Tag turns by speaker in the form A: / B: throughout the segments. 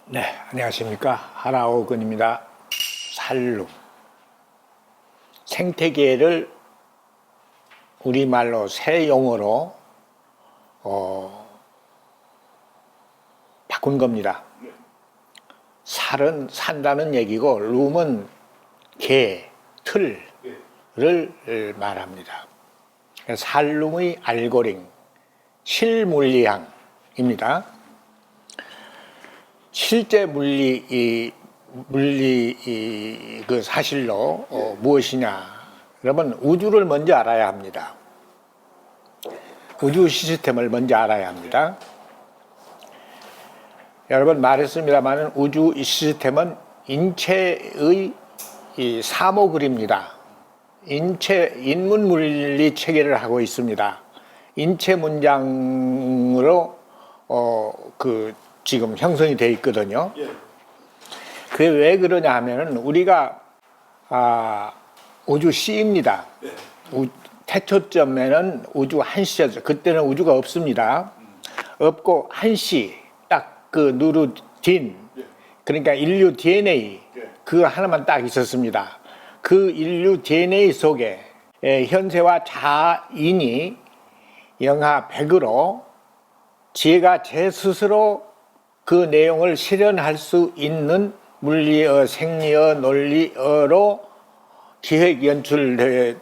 A: 네, 안녕하십니까. 하라오근입니다. 살룸. 생태계를 우리말로 새 용어로 바꾼 겁니다. 살은 산다는 얘기고 룸은 개, 틀을 말합니다. 살룸의 알고링, 실물리학입니다. 실제 그 사실로 무엇이냐? 그러면 우주를 먼저 알아야 합니다. 우주 시스템을 먼저 알아야 합니다. 여러분 말했습니다만 우주 시스템은 인체의 사모글입니다. 인문 물리 체계를 하고 있습니다. 인체 문장으로 지금 형성이 되어 있거든요. 그게 왜 그러냐 하면은 우리가 우주 C입니다. 태초점에는 우주 한시였죠. 그때는 우주가 없습니다. 없고 한시 딱 그 누르딘, 그러니까 인류 DNA 그 하나만 딱 있었습니다. 그 인류 DNA 속에 현세와 자인이 영하 100으로 제가 제 스스로 그 내용을 실현할 수 있는 물리어, 생리어, 논리어로 기획 연출되는데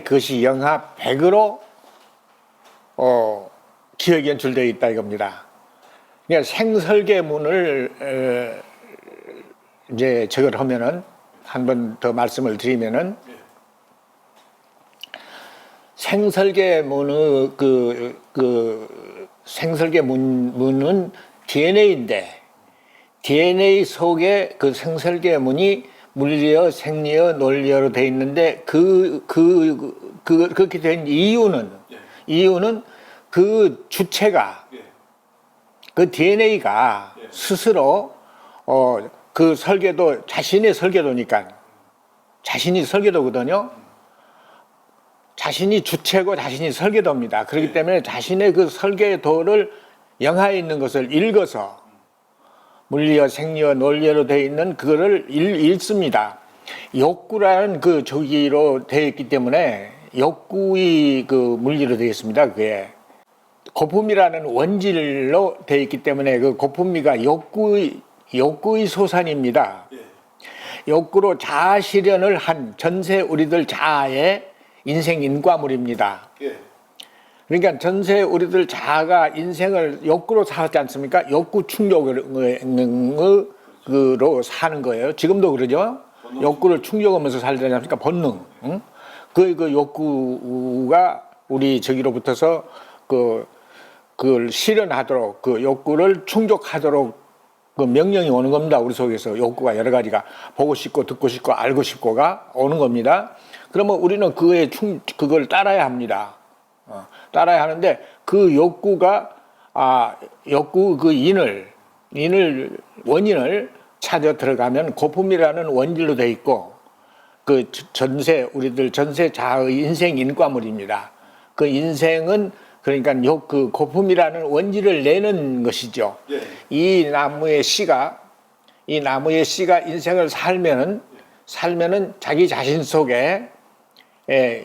A: 그것이 영하 100으로 기획 연출되어 있다 이겁니다. 그러니까 생설계문을 이제 저걸 하면은 한 번 더 말씀을 드리면은 생설계문의 생설계문은 DNA인데 DNA 속에 그 생설계문이 물리어, 생리어, 논리어로 되어 있는데 그렇게 된 이유는 그 주체가 그 DNA가 스스로 그 설계도 자신의 설계도니까 자신이 설계도거든요. 자신이 주체고 자신이 설계도입니다. 그렇기 때문에 자신의 그 설계도를 영하에 있는 것을 읽어서 물리어, 생리어, 논리어로 되어 있는 그거를 읽습니다. 욕구라는 그 저기로 되어 있기 때문에 욕구의 그 물리로 되어 있습니다. 그게 고품이라는 원질로 되어 있기 때문에 그 고품미가 욕구의 소산입니다. 욕구로 자아 실현을 한 전세 우리들 자아의 인생 인과물입니다. 그러니까 전세 우리들 자아가 인생을 욕구로 살았지 않습니까? 욕구 충족으로 사는 거예요. 지금도 그러죠. 욕구를 충족하면서 살지 않습니까? 본능. 응? 그 욕구가 우리 저기로부터서 그걸 실현하도록 그 욕구를 충족하도록 그 명령이 오는 겁니다. 우리 속에서 욕구가 여러 가지가 보고 싶고 듣고 싶고 알고 싶고가 오는 겁니다. 그러면 우리는 그걸 따라야 합니다. 따라야 하는데 그 욕구가 욕구 그 원인을 찾아 들어가면 고품이라는 원질로 돼 있고 그 우리들 전세 자의 인생 인과물입니다. 그 인생은 그러니까 그 고품이라는 원질을 내는 것이죠. 이 나무의 씨가 인생을 살면은 자기 자신 속에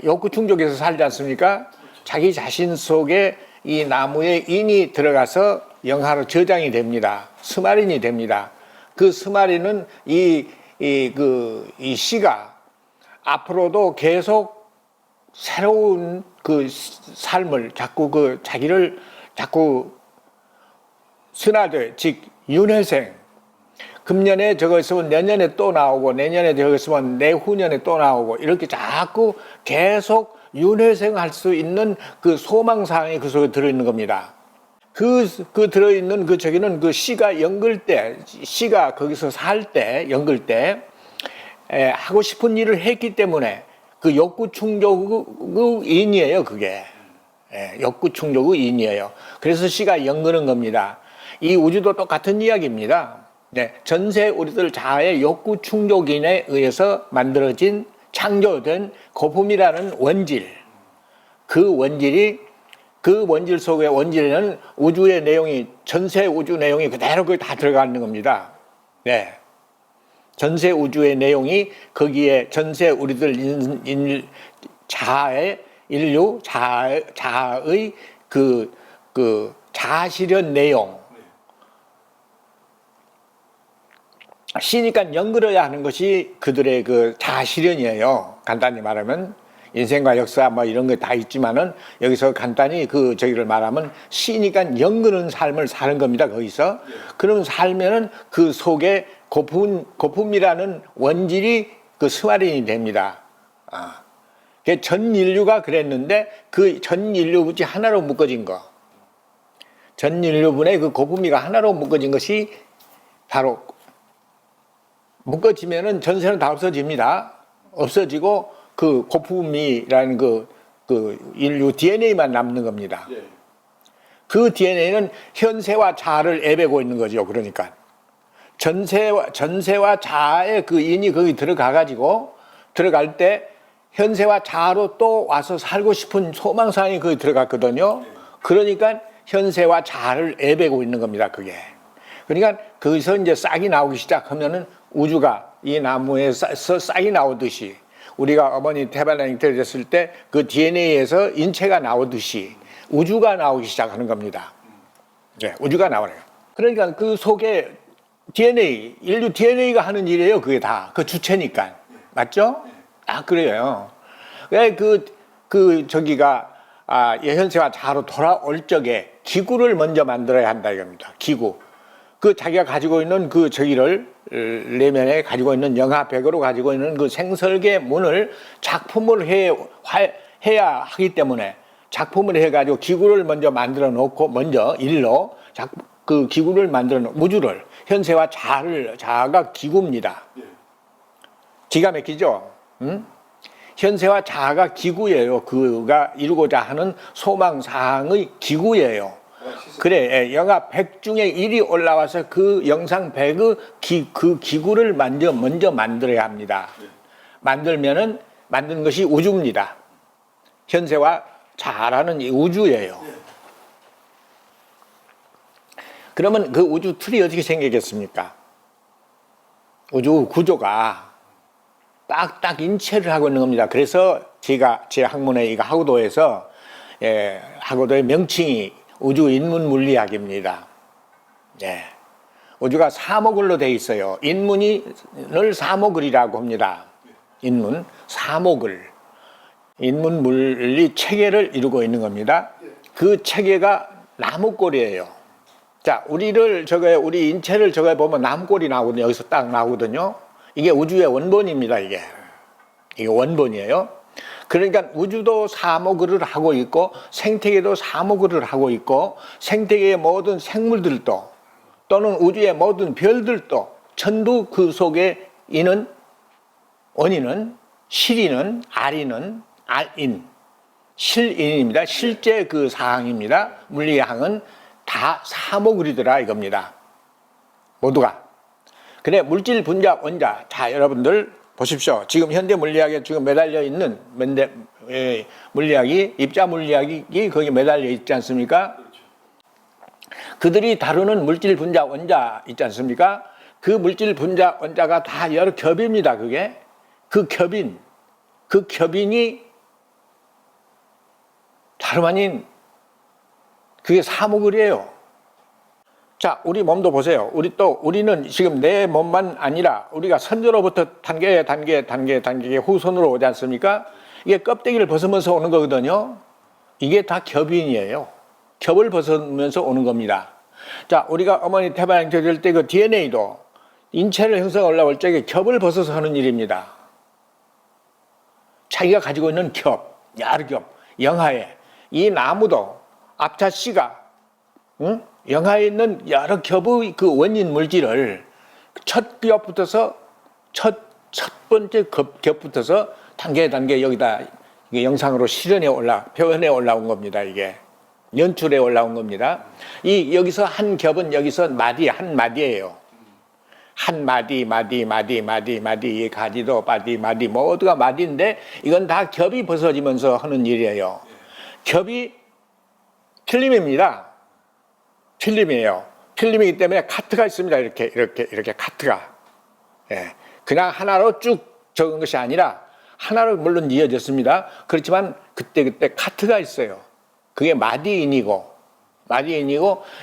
A: 욕구 충족에서 살지 않습니까? 자기 자신 속에 이 나무의 인이 들어가서 영하로 저장이 됩니다. 스마린이 됩니다. 그 스마린은 이 씨가 앞으로도 계속 새로운 그 삶을 자기를 자꾸 순화돼, 즉 윤회생. 금년에 저거 있으면 내년에 또 나오고 내년에 저거 있으면 내후년에 또 나오고 이렇게 자꾸 계속 윤회생할 수 있는 그 소망사항이 그 속에 들어있는 겁니다. 그 들어있는 저기는 그 씨가 씨가 거기서 살 때 연글 때 하고 싶은 일을 했기 때문에 그 욕구 충족의 인이에요, 그게. 욕구 충족의 인이에요. 그래서 씨가 연그는 겁니다. 이 우주도 똑같은 이야기입니다. 전세 우리들 자아의 욕구 충족인에 의해서 만들어진 창조된 고품이라는 원질. 그 원질이 그 원질 속에 원질에는 우주의 내용이 전세 우주 내용이 그대로 거기 다 들어가 있는 겁니다. 네. 전세 우주의 내용이 거기에 전세 우리들 자아의 인류 자아의 그 자아실현 내용. 시니까 연결해야 하는 것이 그들의 그 자아실현이에요. 간단히 말하면 인생과 역사 뭐 이런 게 다 있지만은 여기서 간단히 그 저기를 말하면 시니까 연근은 삶을 사는 겁니다. 거기서 그럼 살면은 그 속에 고품이라는 원질이 그 스마린이 됩니다. 전 인류가 그랬는데 그 전 인류분이 하나로 묶어진 거, 전 인류분의 그 고품이가 하나로 묶어진 것이 바로 묶어지면은 전세는 다 없어집니다. 없어지고 그 고품이라는 그 인류 DNA만 남는 겁니다. 그 DNA는 현세와 자아를 애배고 있는 거죠. 그러니까 전세와 자아의 그 인이 거기 들어가가지고 들어갈 때 현세와 자아로 또 와서 살고 싶은 소망사항이 거기 들어갔거든요. 그러니까 현세와 자아를 애배고 있는 겁니다. 그게. 그러니까 거기서 이제 싹이 나오기 시작하면은 우주가 이 나무에서 싹이 나오듯이 우리가 어머니 태반양이 들어졌을 때 그 DNA에서 인체가 나오듯이 우주가 나오기 시작하는 겁니다. 네, 우주가 나오네요. 그러니까 그 속에 DNA, 인류 DNA가 하는 일이에요. 그게 다. 그 주체니까. 맞죠? 그래요. 왜 저기가, 현세와 자아로 돌아올 적에 기구를 먼저 만들어야 한다 이겁니다. 기구. 그 자기가 가지고 있는 그 저기를 내면에 가지고 있는 영하백으로 가지고 있는 그 생설계 문을 작품을 해야 하기 때문에 작품을 해가지고 기구를 먼저 만들어 놓고 먼저 일로 그 기구를 만들어 놓고 우주를 현세와 자아가 기구입니다. 기가 막히죠? 응? 현세와 자아가 기구예요. 그가 이루고자 하는 소망사항의 기구예요. 그래, 영하 100 중에 1이 올라와서 그 영상 100의 그 기구를 먼저 만들어야 합니다. 만든 것이 우주입니다. 현세와 자아라는 이 우주예요. 그러면 그 우주 틀이 어떻게 생기겠습니까? 우주 구조가 딱 인체를 하고 있는 겁니다. 그래서 제가 제 학문의 이 하고도에서 하고도의 명칭이 우주 인문 물리학입니다. 우주가 사목을로 되어 있어요. 인문을 사목을이라고 합니다. 인문 사목을 인문 물리 체계를 이루고 있는 겁니다. 그 체계가 나무꼴이에요. 자, 우리 인체를 저거에 보면 나무꼴이 나오거든요. 여기서 딱 나오거든요. 이게 우주의 원본입니다. 이게 원본이에요. 그러니까 우주도 사목을 하고 있고 생태계도 사목을 하고 있고 생태계의 모든 생물들도 또는 우주의 모든 별들도 전부 그 속에 있는 원인은 실인은 알인은 알인 실인입니다. 실제 그 사항입니다. 물리학은 다 사목을이더라 이겁니다. 모두가. 그래 물질 분자 원자. 자 여러분들 보십시오. 지금 현대 물리학에 지금 매달려 있는 물리학이 입자 물리학이 거기 매달려 있지 않습니까? 그들이 다루는 물질 분자 원자 있지 않습니까? 그 물질 분자 원자가 다 여러 겹입니다. 그게 그 겹인이 다름 아닌 그게 사목을이에요. 자, 우리 몸도 보세요. 우리는 지금 내 몸만 아니라 우리가 선조로부터 단계 후손으로 오지 않습니까? 이게 껍데기를 벗으면서 오는 거거든요. 이게 다 겹인이에요. 겹을 벗으면서 오는 겁니다. 자, 우리가 어머니 태반양 될 때 그 DNA도 인체를 형성해 올라올 적에 겹을 벗어서 하는 일입니다. 자기가 가지고 있는 여러 겹, 영하에 이 나무도 앞차씨가 영하에 있는 여러 겹의 그 원인 물질을 첫 번째 겹부터서 단계 여기다 이게 영상으로 표현해 올라온 겁니다. 이게 연출해 올라온 겁니다. 여기서 한 겹은 여기서 한 마디예요. 한 마디, 가지도 마디 모두가 마디인데 이건 다 겹이 벗어지면서 하는 일이에요. 겹이 필름입니다. 필름이에요. 필름이기 때문에 카트가 있습니다. 이렇게 카트가. 예. 그냥 하나로 쭉 적은 것이 아니라 하나로 물론 이어졌습니다. 그렇지만 그때 카트가 있어요. 그게 마디인이고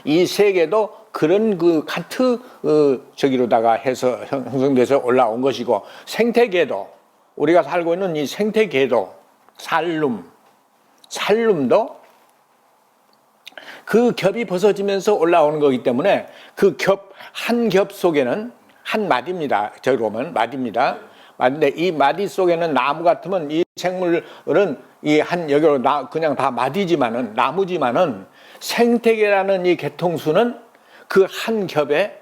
A: 이 세 개도 그런 그 카트 저기로다가 해서 형성돼서 올라온 것이고, 생태계도 우리가 살고 있는 이 생태계도 살룸도 그 겹이 벗어지면서 올라오는 거기 때문에 그 한 겹 속에는 한 마디입니다. 저기로 보면 마디입니다. 마디인데 이 마디 속에는 나무 같으면 이 생물은 여기로 그냥 다 마디지만은 나무지만은 생태계라는 이 개통수는 그 한 겹에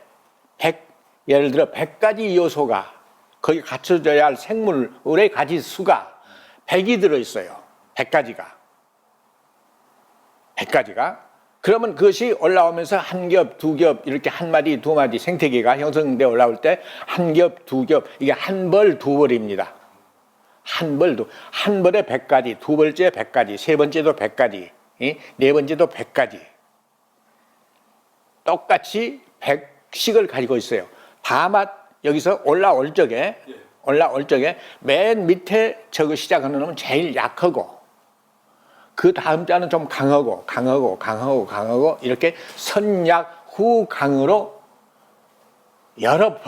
A: 예를 들어 100가지 요소가 거기 갖춰져야 할 생물의 가지 수가 100이 들어있어요. 100가지가. 그러면 그것이 올라오면서 한 겹, 두 겹, 이렇게 한 마디, 두 마디 생태계가 형성돼 올라올 때 한 겹, 두 겹, 이게 한 벌, 두 벌입니다. 한 벌에 100가지, 두 번째 100가지, 세 번째도 100가지, 네 번째도 100가지. 똑같이 100씩을 가지고 있어요. 다만 여기서 올라올 적에 맨 밑에 저거 시작하는 놈은 제일 약하고, 그 다음 자는 좀 강하고 이렇게 선약 후강으로 여러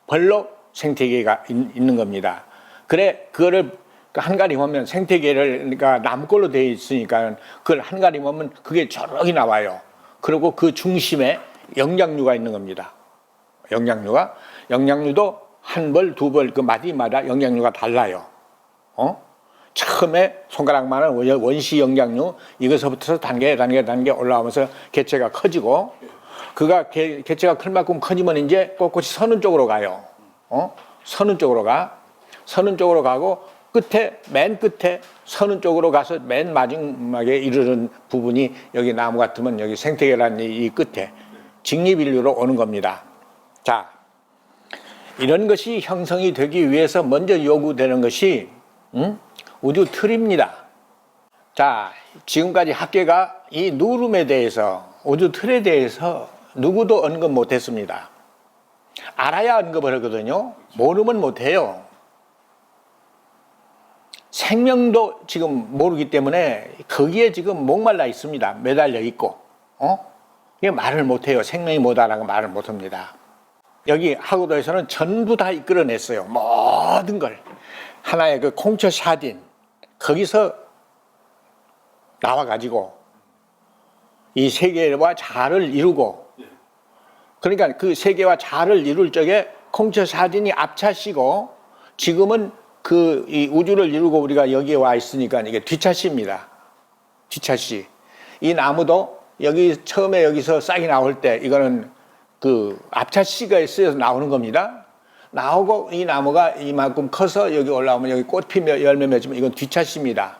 A: 벌로 생태계가 있는 겁니다. 그거를 한가리 보면 생태계를, 그러니까 나무꼴로 되어 있으니까 그걸 한가리 보면 그게 저렇게 나와요. 그리고 그 중심에 영양류가 있는 겁니다. 영양류도 한 벌, 두 벌, 그 마디마다 영양류가 달라요. 처음에 손가락만한 원시 영양류, 이것서부터 단계 올라오면서 개체가 커지고, 그가 개체가 클 만큼 커지면 이제 꼿꼿이 서는 쪽으로 가요. 서는 쪽으로 가고, 맨 끝에 서는 쪽으로 가서 맨 마지막에 이르는 부분이 여기 나무 같으면 여기 생태계라는 이 끝에 직립인류로 오는 겁니다. 자, 이런 것이 형성이 되기 위해서 먼저 요구되는 것이 우주 틀입니다. 자, 지금까지 학계가 이 누름에 대해서, 우주 틀에 대해서 누구도 언급 못했습니다. 알아야 언급을 하거든요. 모르면 못해요. 생명도 지금 모르기 때문에 거기에 지금 목말라 있습니다. 매달려 있고, 이게 말을 못해요. 생명이 뭐다라고 말을 못합니다. 여기 하고도에서는 전부 다 이끌어냈어요. 모든 걸. 하나의 그 콩처 샤딘, 거기서 나와가지고 이 세계와 자아를 이루고, 그러니까 그 세계와 자아를 이룰 적에 콩처 샤딘이 앞차시고, 지금은 이 우주를 이루고 우리가 여기에 와 있으니까 이게 뒷차시입니다. 뒷차시. 이 나무도 처음에 여기서 싹이 나올 때 이거는 그 앞차시가 쓰여서 나오는 겁니다. 나오고 이 나무가 이만큼 커서 여기 올라오면 여기 꽃 피며 열매 맺으면 이건 뒷차시입니다.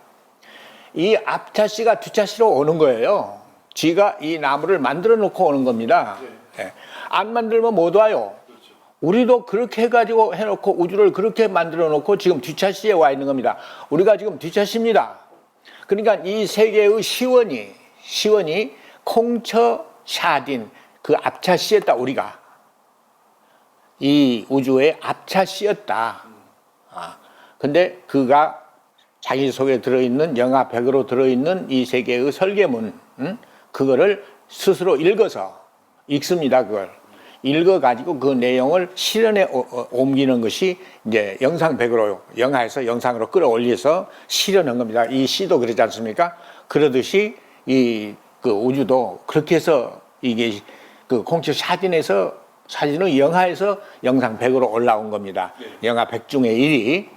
A: 이 앞차시가 뒷차시로 오는 거예요. 지가 이 나무를 만들어 놓고 오는 겁니다. 네. 안 만들면 못 와요. 우리도 그렇게 해가지고 해놓고 우주를 그렇게 만들어 놓고 지금 뒷차시에 와 있는 겁니다. 우리가 지금 뒷차시입니다. 그러니까 이 세계의 시원이 콩처 샤딘, 그 앞차시였다. 우리가 이 우주의 앞차시였다. 근데 그가 자기 속에 들어있는 영하 100으로 들어있는 이 세계의 설계문, 그거를 스스로 읽습니다. 그걸 읽어가지고 그 내용을 실현에 옮기는 것이 이제 영상 100으로, 영하에서 영상으로 끌어올려서 실현한 겁니다. 이 시도 그러지 않습니까? 그러듯이 그 우주도 그렇게 해서 이게 그 콩처 사진의 영하에서 영상 100으로 올라온 겁니다. 영하 100 중에 1이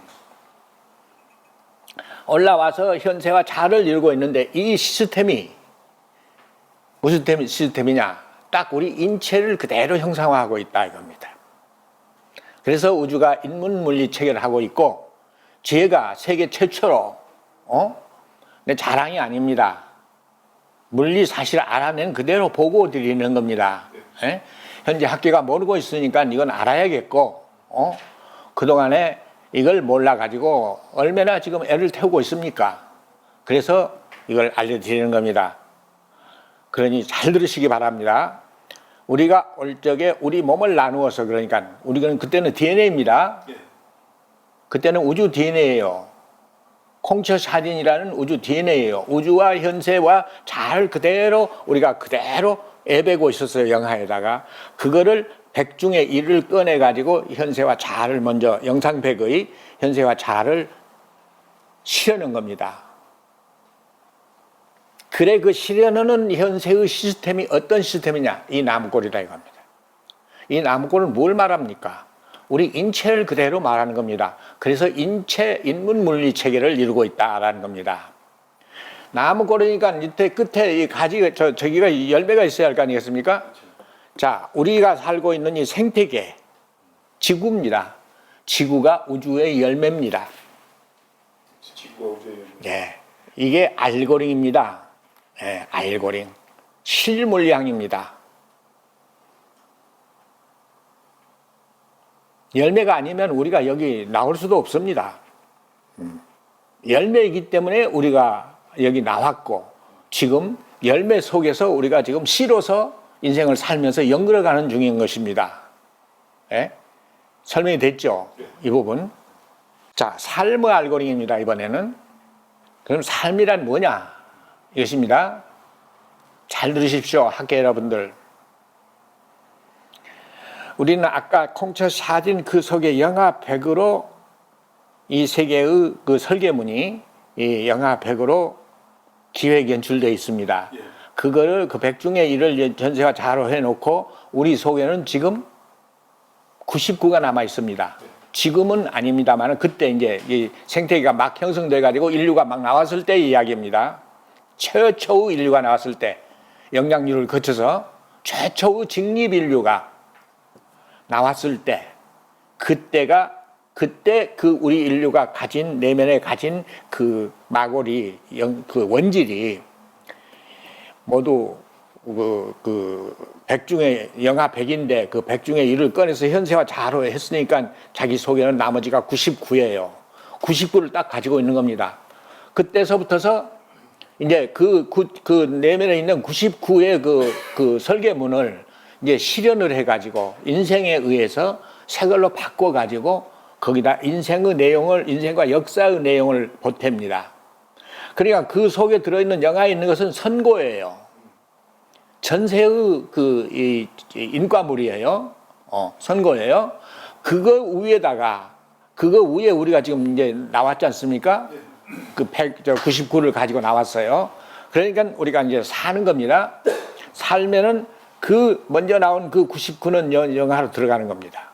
A: 올라와서 현세와 자아를 이루고 있는데, 이 시스템이 무슨 시스템이냐? 딱 우리 인체를 그대로 형상화하고 있다 이겁니다. 그래서 우주가 인문물리 체계를 하고 있고, 제가 세계 최초로 내 자랑이 아닙니다. 물리 사실을 알아낸 그대로 보고 드리는 겁니다. 예? 현재 학계가 모르고 있으니까 이건 알아야겠고, 그동안에 이걸 몰라가지고 얼마나 지금 애를 태우고 있습니까? 그래서 이걸 알려드리는 겁니다. 그러니 잘 들으시기 바랍니다. 우리가 올 적에 우리 몸을 나누어서, 그러니까 우리는 그때는 DNA입니다. 그때는 우주 DNA예요. 콩처사진이라는 우주 DNA예요. 우주와 현세와 잘 그대로 우리가 그대로 애배고 있었어요. 영하에다가 그거를 100 중에 1을 꺼내 가지고 현세와 자를 먼저 영상 100의 현세와 자를 실현한 겁니다. 그래, 그 실현하는 현세의 시스템이 어떤 시스템이냐? 이 나무꼴이다 이겁니다. 이 나무꼴은 뭘 말합니까? 우리 인체를 그대로 말하는 겁니다. 그래서 인체 인문 물리 체계를 이루고 있다라는 겁니다. 나무꼴이니까 밑에 끝에 이 가지가 저기가 열매가 있어야 할 거 아니겠습니까? 자, 우리가 살고 있는 이 생태계, 지구입니다. 지구가 우주의 열매입니다.
B: 지구가 우주의 열매.
A: 네, 이게 알고링입니다. 네, 알고링. 실물량입니다. 열매가 아니면 우리가 여기 나올 수도 없습니다. 열매이기 때문에 우리가 여기 나왔고, 지금 열매 속에서 우리가 지금 씨로서 인생을 살면서 연결해가는 중인 것입니다. 네? 설명이 됐죠? 이 부분. 자, 삶의 알고리즘입니다. 이번에는. 그럼 삶이란 뭐냐? 이것입니다. 잘 들으십시오. 학교 여러분들. 우리는 아까 콩처 사진 그 속에 영하 100으로 이 세계의 그 설계문이 이 영하 100으로 기획 연출되어 있습니다. 그거를 그 100 중에 1을 전세와 자로 해놓고 우리 속에는 지금 99가 남아 있습니다. 지금은 아닙니다만 그때 이제 이 생태계가 막 형성돼 가지고 인류가 막 나왔을 때 이야기입니다. 최초의 인류가 나왔을 때 영향률을 거쳐서 최초의 직립 인류가 나왔을 때 그때 그 우리 인류가 가진 내면에 가진 그 마골이 그 원질이 모두 그 100 중에 영하 100인데 그 100 중에 1을 꺼내서 현세와 자로 했으니까 자기 속에는 나머지가 99예요. 99를 딱 가지고 있는 겁니다. 그때서부터서 이제 그 내면에 있는 99의 그 설계문을 이제 실현을 해가지고 인생에 의해서 색깔로 바꿔가지고 거기다 인생의 내용을, 인생과 역사의 내용을 보탭니다. 그러니까 그 속에 들어있는 영화에 있는 것은 선고예요. 전세의 이 인과물이에요. 선고예요. 그거 위에 우리가 지금 이제 나왔지 않습니까? 그 99를 가지고 나왔어요. 그러니까 우리가 이제 사는 겁니다. 살면은 그 먼저 나온 그 99는 영하로 들어가는 겁니다.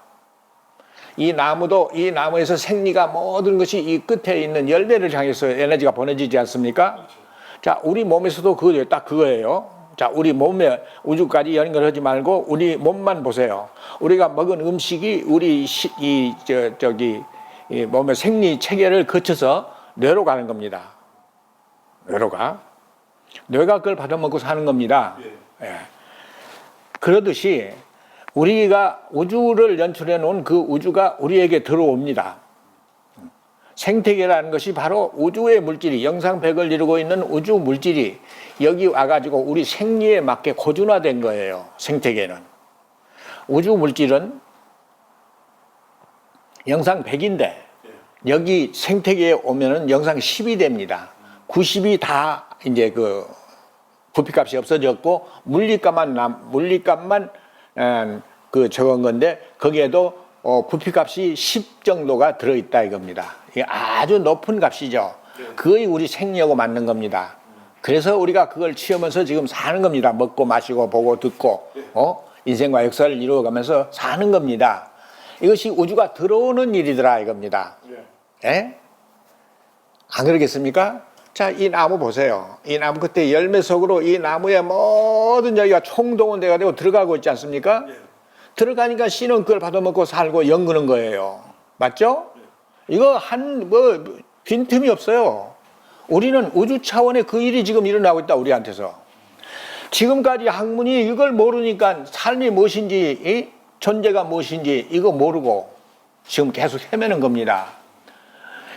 A: 이 나무에서 생리가 모든 것이 이 끝에 있는 열매를 향해서 에너지가 보내지지 않습니까? 자, 우리 몸에서도 딱 그거예요. 자, 우리 몸에 우주까지 연결하지 말고 우리 몸만 보세요. 우리가 먹은 음식이 우리 이 몸의 생리 체계를 거쳐서 뇌로 가는 겁니다. 뇌가 그걸 받아먹고 사는 겁니다. 예. 그러듯이 우리가 우주를 연출해 놓은 그 우주가 우리에게 들어옵니다. 생태계라는 것이 바로 우주의 물질이 영상 100을 이루고 있는 우주 물질이 여기 와가지고 우리 생리에 맞게 고준화된 거예요. 생태계는. 우주 물질은 영상 100인데 여기 생태계에 오면은 영상 10이 됩니다. 90이 다 이제 그 부피값이 없어졌고 물리값만 그 적은 건데 거기에도 부피값이 10 정도가 들어있다 이겁니다. 이게 아주 높은 값이죠. 그거이 우리 생리하고 맞는 겁니다. 그래서 우리가 그걸 취하면서 지금 사는 겁니다. 먹고 마시고 보고 듣고 인생과 역사를 이루어가면서 사는 겁니다. 이것이 우주가 들어오는 일이더라 이겁니다. 예? 안 그러겠습니까? 자, 이 나무 보세요. 이 나무 그때 열매 속으로 이 나무의 모든 여기가 총동원 돼가지고 들어가고 있지 않습니까? 들어가니까 씨는 그걸 받아먹고 살고 연구는 거예요. 맞죠? 이거 빈틈이 없어요. 우리는 우주 차원의 그 일이 지금 일어나고 있다, 우리한테서. 지금까지 학문이 이걸 모르니까 삶이 무엇인지, 존재가 무엇인지 이거 모르고 지금 계속 헤매는 겁니다.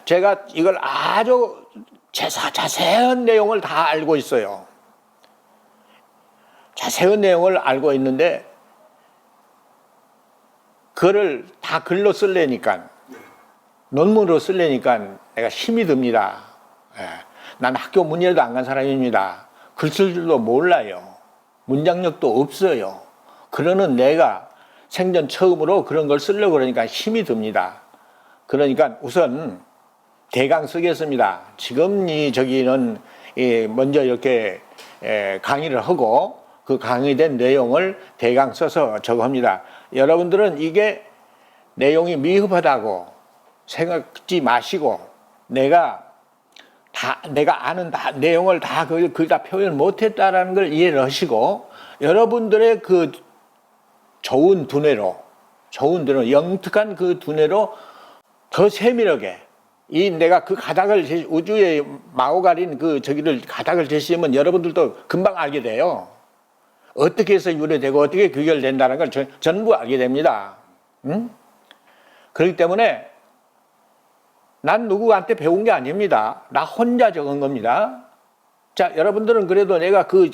A: 제가 이걸 아주 자세한 내용을 다 알고 있어요. 자세한 내용을 알고 있는데 그거를 다 글로 쓰려니까 논문으로 쓰려니까 내가 힘이 듭니다. 예. 난 학교 문 열도 안 간 사람입니다. 글 쓸 줄도 몰라요. 문장력도 없어요. 그러는 내가 생전 처음으로 그런 걸 쓰려고 그러니까 힘이 듭니다. 그러니까 우선 대강 쓰겠습니다. 지금 저기는 먼저 이렇게 강의를 하고 그 강의된 내용을 대강 써서 저거 합니다. 여러분들은 이게 내용이 미흡하다고 생각지 마시고 내가 아는 내용을 다 거기다 표현 못했다라는 걸 이해를 하시고 여러분들의 그 좋은 두뇌로 영특한 그 두뇌로 더 세밀하게 내가 그 가닥을 우주의 마오가린 그 저기를 가닥을 제시하면 여러분들도 금방 알게 돼요. 어떻게 해서 유래되고 어떻게 귀결된다는 걸 전부 알게 됩니다. 응? 그렇기 때문에 난 누구한테 배운 게 아닙니다. 나 혼자 적은 겁니다. 자, 여러분들은 그래도 내가 그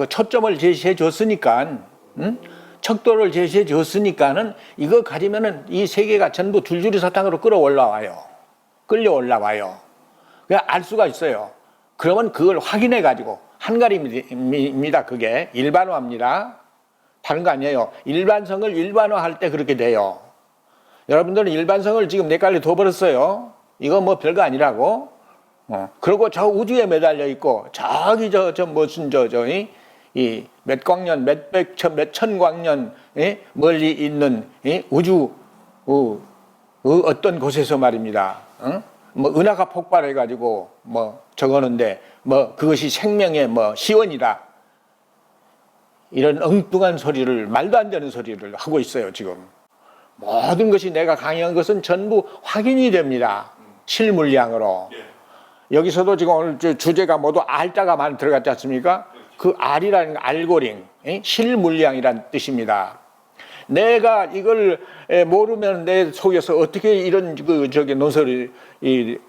A: 초점을 제시해 줬으니까, 응? 척도를 제시해 줬으니까는 이거 가지면은 이 세계가 전부 줄줄이 사탕으로 끌어올라와요. 그냥 알 수가 있어요. 그러면 그걸 확인해 가지고 한가림입니다. 그게 일반화입니다. 다른 거 아니에요. 일반성을 일반화할 때 그렇게 돼요. 여러분들은 일반성을 지금 헷갈려 둬버렸어요. 이거 뭐 별거 아니라고. 그리고 저 우주에 매달려 있고 저기 이 몇 광년, 몇천 광년 멀리 있는 우주 어떤 곳에서 말입니다. 뭐 은하가 폭발해가지고 뭐 저거는데 뭐 그것이 생명의 뭐 시원이다. 이런 엉뚱한 소리를 말도 안 되는 소리를 하고 있어요 지금. 모든 것이 내가 강의한 것은 전부 확인이 됩니다. 실물량으로. 여기서도 지금 오늘 주제가 모두 알자가 많이 들어갔지 않습니까? 그 알이라는 게 알고링, 실물량이란 뜻입니다. 내가 이걸 모르면 내 속에서 어떻게 이런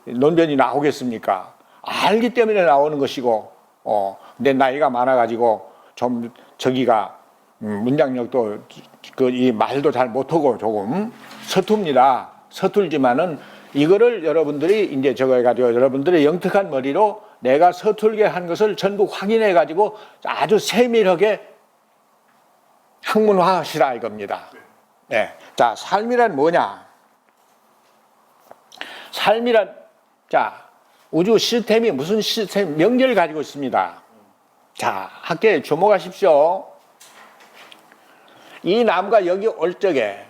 A: 논변이 나오겠습니까? 알기 때문에 나오는 것이고, 내 나이가 많아가지고 좀 저기가 문장력도 이 말도 잘 못하고 조금 서툽니다. 서툴지만은 이거를 여러분들이 이제 저거 해가지고 여러분들의 영특한 머리로 내가 서툴게 한 것을 전부 확인해 가지고 아주 세밀하게 학문화하시라 이겁니다. 네. 자, 삶이란 뭐냐? 우주 시스템이 무슨 시스템, 명제를 가지고 있습니다. 자, 학계에 주목하십시오. 이 나무가 여기 올 적에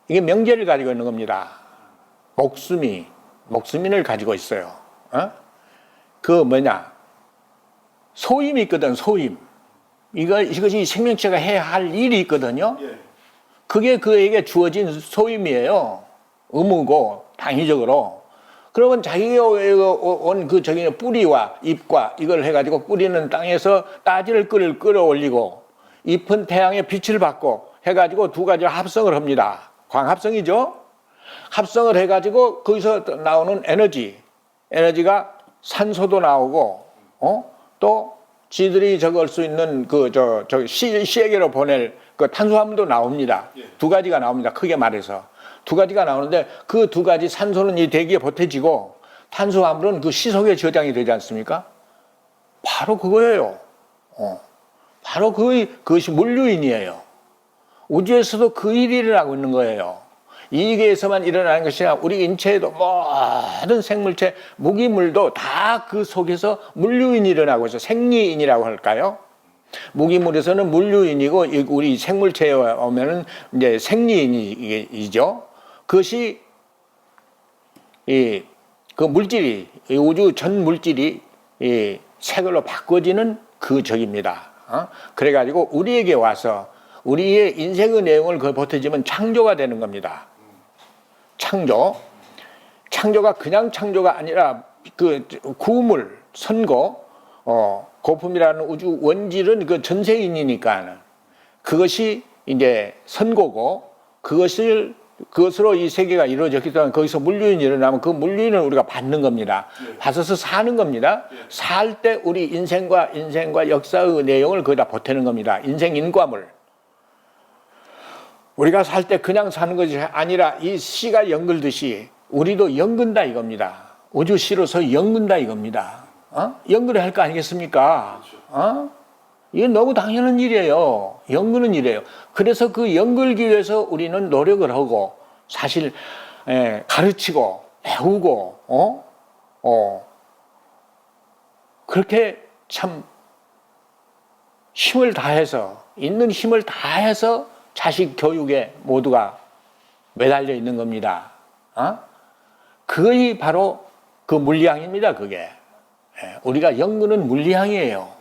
A: 이게 명제를 가지고 있는 겁니다. 목수민을 가지고 있어요. 그 뭐냐? 소임이 있거든, 소임. 이것이 생명체가 해야 할 일이 있거든요. 그게 그에게 주어진 소임이에요. 의무고, 당위적으로. 그러면 자기가 온 저기 뿌리와 잎과 이걸 해가지고 뿌리는 땅에서 따지를 끌어올리고, 잎은 태양의 빛을 받고 해가지고 두 가지를 합성을 합니다. 광합성이죠? 합성을 해가지고 거기서 나오는 에너지가 산소도 나오고, 또 지들이 적을 수 있는 시에게로 보낼 그 탄수화물도 나옵니다. 두 가지가 나옵니다. 크게 말해서. 두 가지가 나오는데 그 두 가지 산소는 이 대기에 보태지고 탄수화물은 그 씨 속에 저장이 되지 않습니까? 바로 그거예요. 바로 그것이 물류인이에요. 우주에서도 그 일이 일어나고 있는 거예요. 이계에서만 일어나는 것이 아니라 우리 인체에도 모든 생물체, 무기물도 다 그 속에서 물류인이 일어나고 있어요. 생리인이라고 할까요? 무기물에서는 물류인이고 우리 생물체에 오면은 이제 생리인이죠. 그것이 그 물질이 우주 전 물질이 색으로 바꿔지는 그 적입니다. 그래가지고 우리에게 와서 우리의 인생의 내용을 그걸 보태지면 창조가 되는 겁니다. 창조가 그냥 창조가 아니라 그 구물, 선고, 고품이라는 우주 원질은 그 전세인이니까 그것이 이제 선고고 그것을 그것으로 이 세계가 이루어졌기 때문에 거기서 물류인이 일어나면 그 물류인을 우리가 받는 겁니다.
B: 예.
A: 받아서 사는 겁니다.
B: 예.
A: 살 때 우리 인생과 역사의 내용을 거기다 보태는 겁니다. 인생 인과물. 우리가 살 때 그냥 사는 것이 아니라 이 씨가 연글듯이 우리도 연근다 이겁니다. 우주 씨로서 연근다 이겁니다. 연근을 할 거 아니겠습니까? 이게 너무 당연한 일이에요. 연근은 일이에요. 그래서 그 연글기 위해서 우리는 노력을 하고 사실 가르치고 배우고 그렇게 참 힘을 다해서 있는 힘을 다해서 자식 교육에 모두가 매달려 있는 겁니다. 그게 바로 그 물리학입니다. 그게 우리가 연근은 물리학이에요.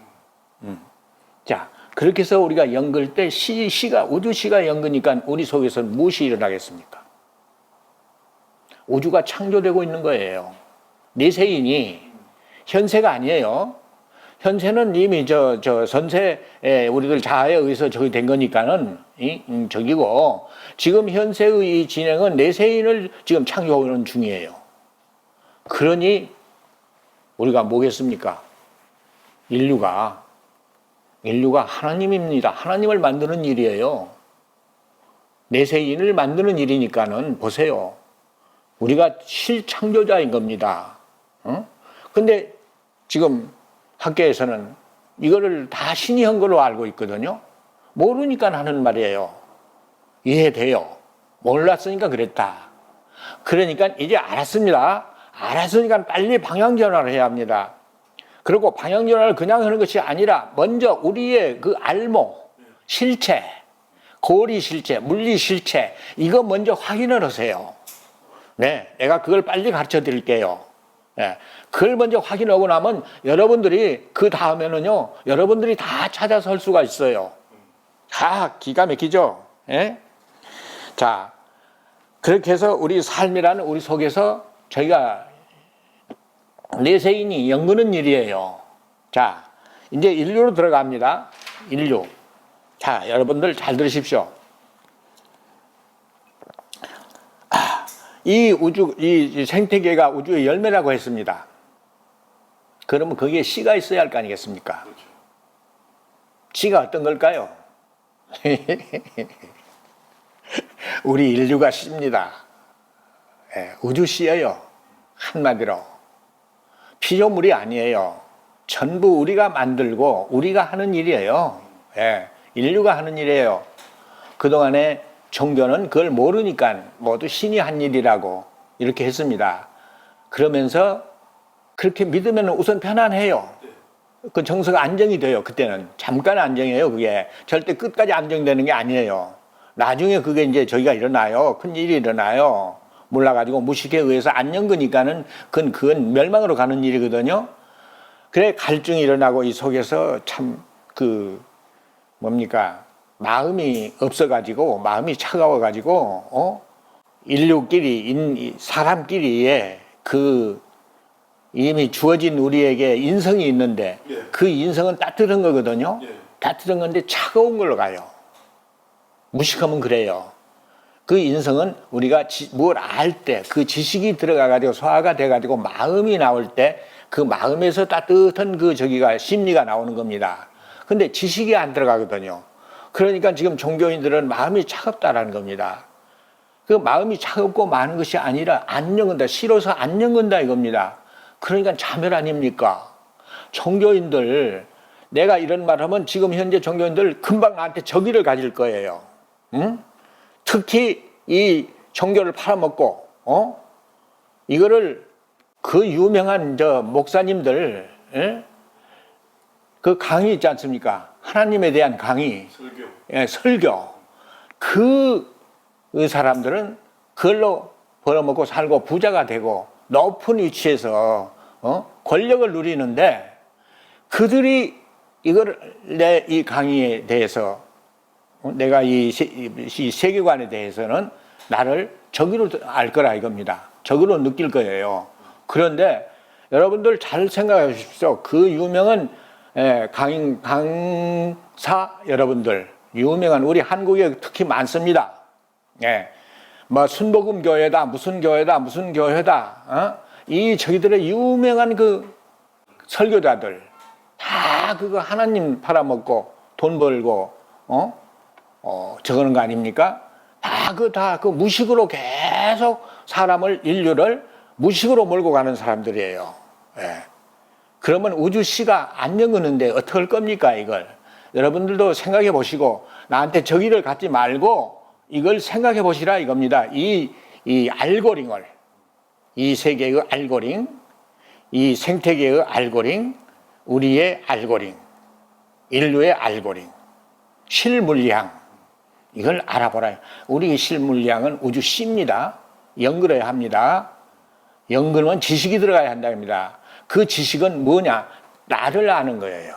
A: 자, 그렇게 해서 우리가 연글 때 시가 우주시가 연근이니까 우리 속에서는 무엇이 일어나겠습니까? 우주가 창조되고 있는 거예요. 내세인이 현세가 아니에요. 현세는 이미 저 선세에 우리들 자아에 의해서 저기 된 거니까는 저기고 지금 현세의 이 진행은 내세인을 지금 창조하는 중이에요. 그러니 우리가 뭐겠습니까? 인류가 하나님입니다. 하나님을 만드는 일이에요. 내세인을 만드는 일이니까는 보세요. 우리가 실창조자인 겁니다. 근데 지금 학계에서는 이거를 다 신이 한 걸로 알고 있거든요. 모르니까 하는 말이에요. 이해돼요. 몰랐으니까 그랬다. 그러니까 이제 알았습니다. 알았으니까 빨리 방향 전환을 해야 합니다. 그리고 방향 전환을 그냥 하는 것이 아니라 먼저 우리의 그 알모, 실체, 고리 실체, 물리 실체 이거 먼저 확인을 하세요. 네, 내가 그걸 빨리 가르쳐 드릴게요. 네, 그걸 먼저 확인하고 나면 여러분들이 그 다음에는요, 여러분들이 다 찾아서 할 수가 있어요. 기가 막히죠. 네? 자, 그렇게 해서 우리 삶이라는 우리 속에서 저희가 내세인이 연구는 일이에요. 자, 이제 인류로 들어갑니다. 인류. 자, 여러분들 잘 들으십시오. 이 우주, 이 생태계가 우주의 열매라고 했습니다. 그러면 거기에 씨가 있어야 할 거 아니겠습니까?
B: 그렇죠.
A: 씨가 어떤 걸까요? 우리 인류가 씨입니다. 우주 씨예요. 한마디로. 피조물이 아니에요. 전부 우리가 만들고 우리가 하는 일이에요. 인류가 하는 일이에요. 그동안에 종교는 그걸 모르니까 모두 신이 한 일이라고 이렇게 했습니다. 그러면서 그렇게 믿으면 우선 편안해요. 그 정서가 안정이 돼요. 그때는 잠깐 안정이에요. 그게 절대 끝까지 안정되는 게 아니에요. 나중에 그게 이제 저기가 일어나요. 큰 일이 일어나요. 몰라가지고 무식에 의해서 안정거니까는 그건 멸망으로 가는 일이거든요. 그래 갈증이 일어나고 이 속에서 참 마음이 없어가지고 마음이 차가워가지고 인류끼리 사람끼리의 그 이미 주어진 우리에게 인성이 있는데 그 인성은 따뜻한 거거든요. 따뜻한 건데 차가운 걸로 가요. 무식하면 그래요. 그 인성은 우리가 뭘 알 때 그 지식이 들어가가지고 소화가 돼가지고 마음이 나올 때 그 마음에서 따뜻한 그 저기가 심리가 나오는 겁니다. 근데 지식이 안 들어가거든요. 그러니까 지금 종교인들은 마음이 차갑다라는 겁니다. 그 마음이 차갑고 많은 것이 아니라 안녕한다. 싫어서 안녕한다 이겁니다. 그러니까 자멸 아닙니까? 종교인들 내가 이런 말 하면 지금 현재 종교인들 금방 나한테 적의를 가질 거예요. 응? 특히 이 종교를 팔아먹고 이거를 그 유명한 목사님들 그 강의 있지 않습니까? 하나님에 대한 강의, 설교. 그 사람들은 그걸로 벌어먹고 살고 부자가 되고 높은 위치에서 권력을 누리는데 그들이 이걸 내 이 강의에 대해서 내가 이 세계관에 대해서는 나를 적으로 알 거라 이겁니다. 적으로 느낄 거예요. 그런데 여러분들 잘 생각해 주십시오. 그 유명한 강사 여러분들, 유명한 우리 한국에 특히 많습니다. 뭐 순복음 교회다, 무슨 교회다, 무슨 교회다. 이 저희들의 유명한 그 설교자들 다 그거 하나님 팔아먹고 돈 벌고 저거는 거 아닙니까? 다 그 무식으로 계속 사람을 인류를 무식으로 몰고 가는 사람들이에요. 예. 그러면 우주씨가 안 영으는데 어떻게 할 겁니까 이걸? 여러분들도 생각해 보시고 나한테 저기를 갖지 말고 이걸 생각해 보시라 이겁니다. 이 알고링을, 이 세계의 알고링, 이 생태계의 알고링, 우리의 알고링, 인류의 알고링, 실물량 이걸 알아보라. 우리 실물량은 우주 C입니다. 연결해야 합니다. 연결은 지식이 들어가야 한답니다. 그 지식은 뭐냐? 나를 아는 거예요.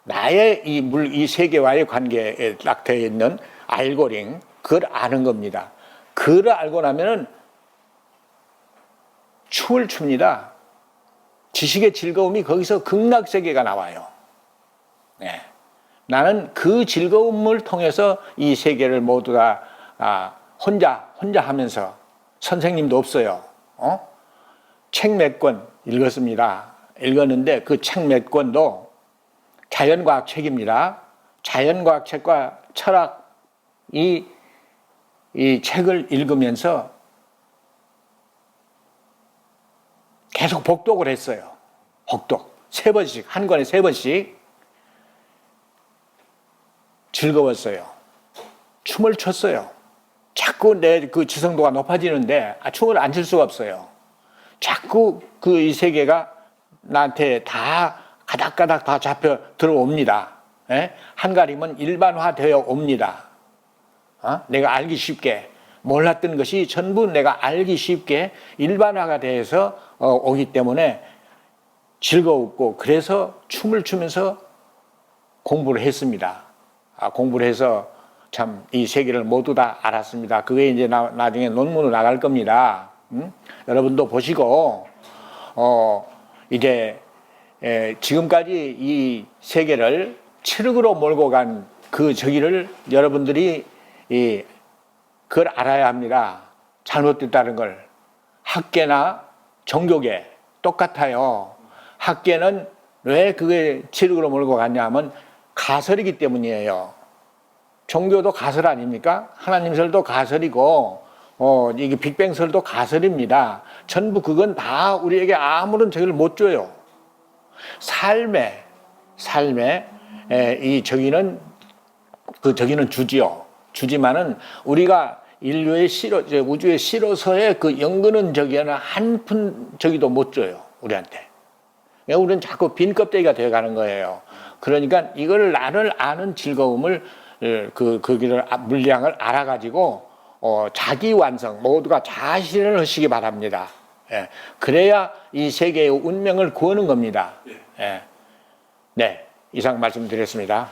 A: 나의 이 세계와의 관계에 딱 되어 있는 알고링, 그걸 아는 겁니다. 그걸 알고 나면은 춤을 춥니다. 지식의 즐거움이 거기서 극락세계가 나와요. 네. 나는 그 즐거움을 통해서 이 세계를 모두 다 혼자 하면서 선생님도 없어요. 책 몇 권 읽었습니다. 읽었는데 그 책 몇 권도 자연과학 책입니다. 자연과학 책과 철학 이 책을 읽으면서 계속 복독을 했어요. 복독 3번씩 한 권에 3번씩 즐거웠어요. 춤을 췄어요. 자꾸 내 그 지성도가 높아지는데 춤을 안 출 수가 없어요. 자꾸 그 이 세계가 나한테 다 가닥가닥 다 잡혀 들어옵니다. 예? 한가림은 일반화되어 옵니다. 내가 알기 쉽게 몰랐던 것이 전부 내가 알기 쉽게 일반화가 돼서 오기 때문에 즐거웠고 그래서 춤을 추면서 공부를 했습니다. 공부를 해서 참 이 세계를 모두 다 알았습니다. 그게 이제 나중에 논문으로 나갈 겁니다. 여러분도 보시고 이제 지금까지 이 세계를 칠흑으로 몰고 간 그 저기를 여러분들이 그걸 알아야 합니다. 잘못됐다는 걸. 학계나 종교계 똑같아요. 학계는 왜 그게 칠흑으로 몰고 갔냐 하면 가설이기 때문이에요. 종교도 가설 아닙니까? 하나님설도 가설이고 이게 빅뱅설도 가설입니다. 전부 그건 다 우리에게 아무런 저기를 못 줘요. 삶에 이 저기는 주지요. 주지만은 우리가 인류의 우주의 실어서의 그 연근은 저기는 한 푼 저기도 못 줘요. 우리한테. 우리는 자꾸 빈 껍데기가 되어가는 거예요. 그러니까 이걸 나를 아는 즐거움을 거기를 물량을 알아가지고 자기 완성 모두가 자신을 하시기 바랍니다. 예. 그래야 이 세계의 운명을 구하는 겁니다. 예. 네, 이상 말씀드렸습니다.